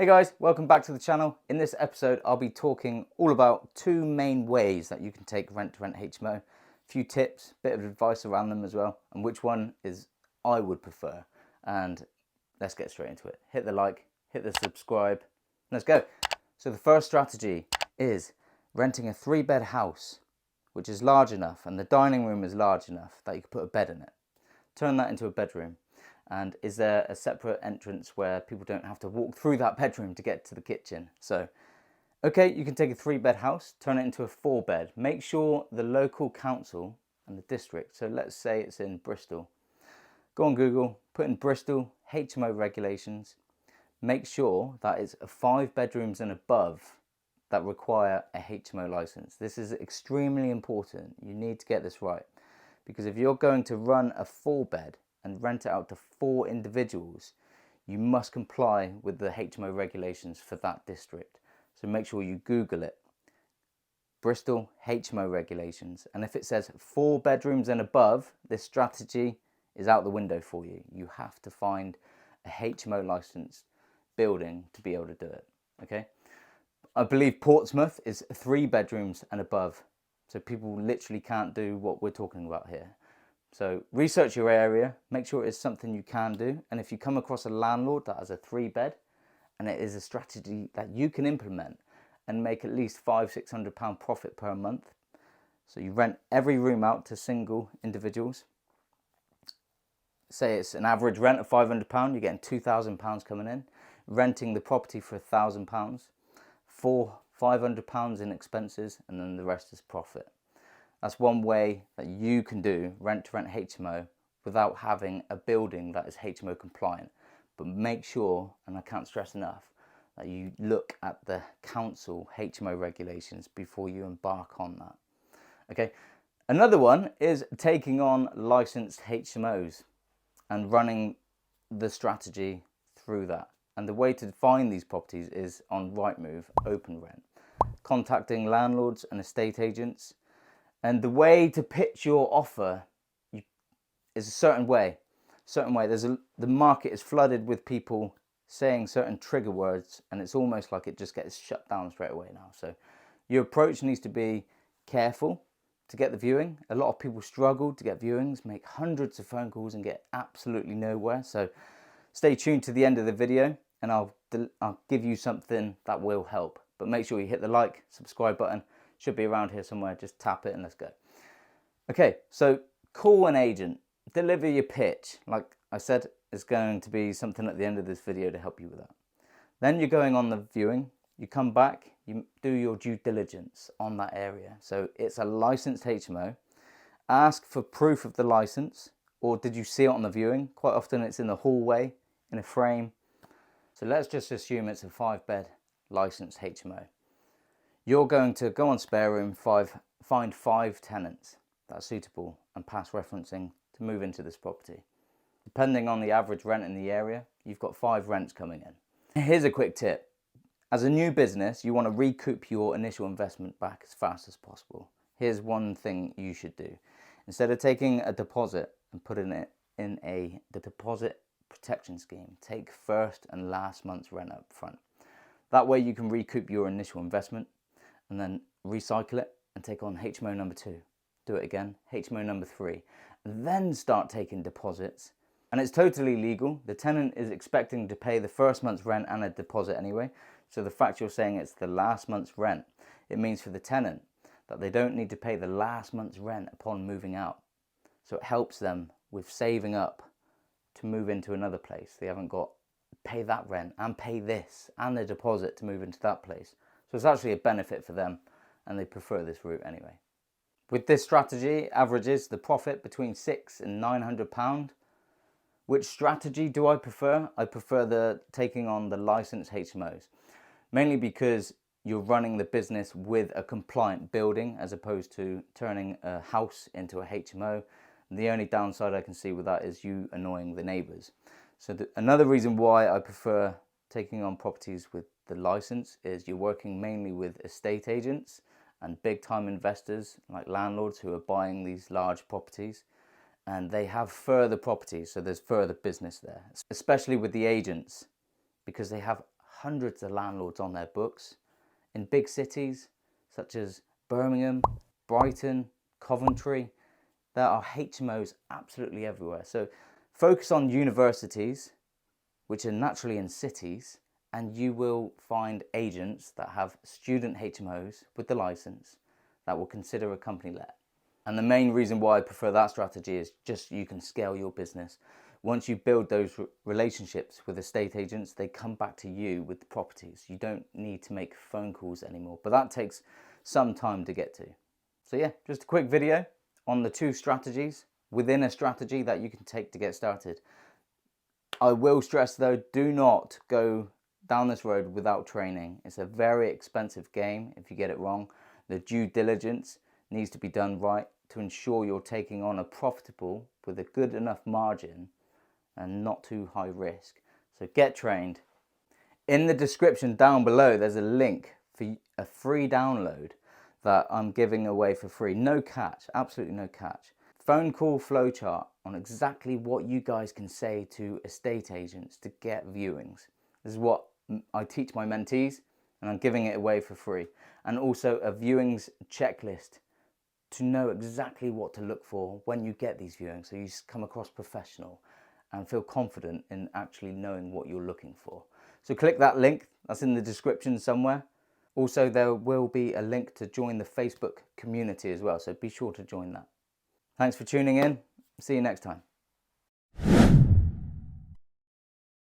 Hey guys, welcome back to the channel. In this episode, I'll be talking all about two main ways that you can take Rent HMO. A few tips, bit of advice around them as well, and which one is I would prefer. And let's get straight into it. Hit the like, hit the subscribe, let's go. So the first strategy is renting a 3-bed house, which is large enough, and the dining room is large enough that you can put a bed in it. Turn that into a bedroom. And is there a separate entrance where people don't have to walk through that bedroom to get to the kitchen? So, okay, you can take a 3-bed house, turn it into a 4-bed. Make sure the local council and the district, so let's say it's in Bristol. Go on Google, put in Bristol HMO regulations. Make sure that it's 5 bedrooms and above that require a HMO license. This is extremely important. You need to get this right. Because if you're going to run a 4-bed, and rent it out to 4 individuals, you must comply with the HMO regulations for that district. So make sure you Google it. Bristol HMO regulations. And if it says 4 bedrooms and above, this strategy is out the window for you. You have to find a HMO licensed building to be able to do it. Okay. I believe Portsmouth is 3 bedrooms and above. So people literally can't do what we're talking about here. So research your area, make sure it's something you can do. And if you come across a landlord that has a 3-bed and it is a strategy that you can implement and make at least £500–600 profit per month. So you rent every room out to single individuals. Say it's an average rent of £500, you're getting £2,000 coming in. Renting the property for £1,000, for £500 in expenses, and then the rest is profit. That's one way that you can do rent to rent HMO without having a building that is HMO compliant. But make sure, and I can't stress enough, that you look at the council HMO regulations before you embark on that. Okay. Another one is taking on licensed HMOs and running the strategy through that. And the way to find these properties is on Rightmove, Open Rent, contacting landlords and estate agents. And the way to pitch your offer is a certain way. The market is flooded with people saying certain trigger words, and it's almost like it just gets shut down straight away now. So your approach needs to be careful to get the viewing. A lot of people struggle to get viewings, make hundreds of phone calls and get absolutely nowhere. So stay tuned to the end of the video and I'll give you something that will help. But make sure you hit the like, subscribe button. Should be around here somewhere. Just tap it and let's go. Okay, so call an agent. Deliver your pitch. Like I said, it's going to be something at the end of this video to help you with that. Then you're going on the viewing. You come back, you do your due diligence on that area. So it's a licensed HMO. Ask for proof of the license, or did you see it on the viewing? Quite often it's in the hallway, in a frame. So let's just assume it's a 5-bed licensed HMO. You're going to go on Spare Room 5, find 5 tenants that are suitable and pass referencing to move into this property. Depending on the average rent in the area, you've got 5 rents coming in. Here's a quick tip. As a new business, you want to recoup your initial investment back as fast as possible. Here's one thing you should do. Instead of taking a deposit and putting it in the deposit protection scheme, take first and last month's rent up front. That way you can recoup your initial investment and then recycle it and take on HMO number 2. Do it again, HMO number 3. And then start taking deposits. And it's totally legal. The tenant is expecting to pay the first month's rent and a deposit anyway. So the fact you're saying it's the last month's rent, it means for the tenant that they don't need to pay the last month's rent upon moving out. So it helps them with saving up to move into another place. They haven't got to pay that rent and pay this and the deposit to move into that place. So it's actually a benefit for them and they prefer this route anyway. With this strategy, averages the profit between £600 and £900. Which strategy do I prefer? I prefer the taking on the licensed HMOs, mainly because you're running the business with a compliant building as opposed to turning a house into a HMO. And the only downside I can see with that is you annoying the neighbours. So another reason why I prefer taking on properties with the license is you're working mainly with estate agents and big time investors like landlords who are buying these large properties, and they have further properties, so there's further business there, especially with the agents, because they have hundreds of landlords on their books. In big cities such as Birmingham, Brighton, Coventry, there are HMOs absolutely everywhere. So focus on universities, which are naturally in cities, and you will find agents that have student HMOs with the license that will consider a company let. And the main reason why I prefer that strategy is just you can scale your business. Once you build those relationships with estate agents, they come back to you with the properties. You don't need to make phone calls anymore, but that takes some time to get to. So yeah, just a quick video on the 2 strategies within a strategy that you can take to get started. I will stress though, do not go down this road without training. It's a very expensive game if you get it wrong. The due diligence needs to be done right to ensure you're taking on a profitable with a good enough margin and not too high risk. So get trained. In the description down below, there's a link for a free download that I'm giving away for free. No catch, absolutely no catch. Phone call flowchart on exactly what you guys can say to estate agents to get viewings. This is what I teach my mentees, and I'm giving it away for free. And also a viewings checklist to know exactly what to look for when you get these viewings, so you come across professional and feel confident in actually knowing what you're looking for. So click that link, that's in the description somewhere. Also, there will be a link to join the Facebook community as well, so be sure to join that. Thanks for tuning in. See you next time.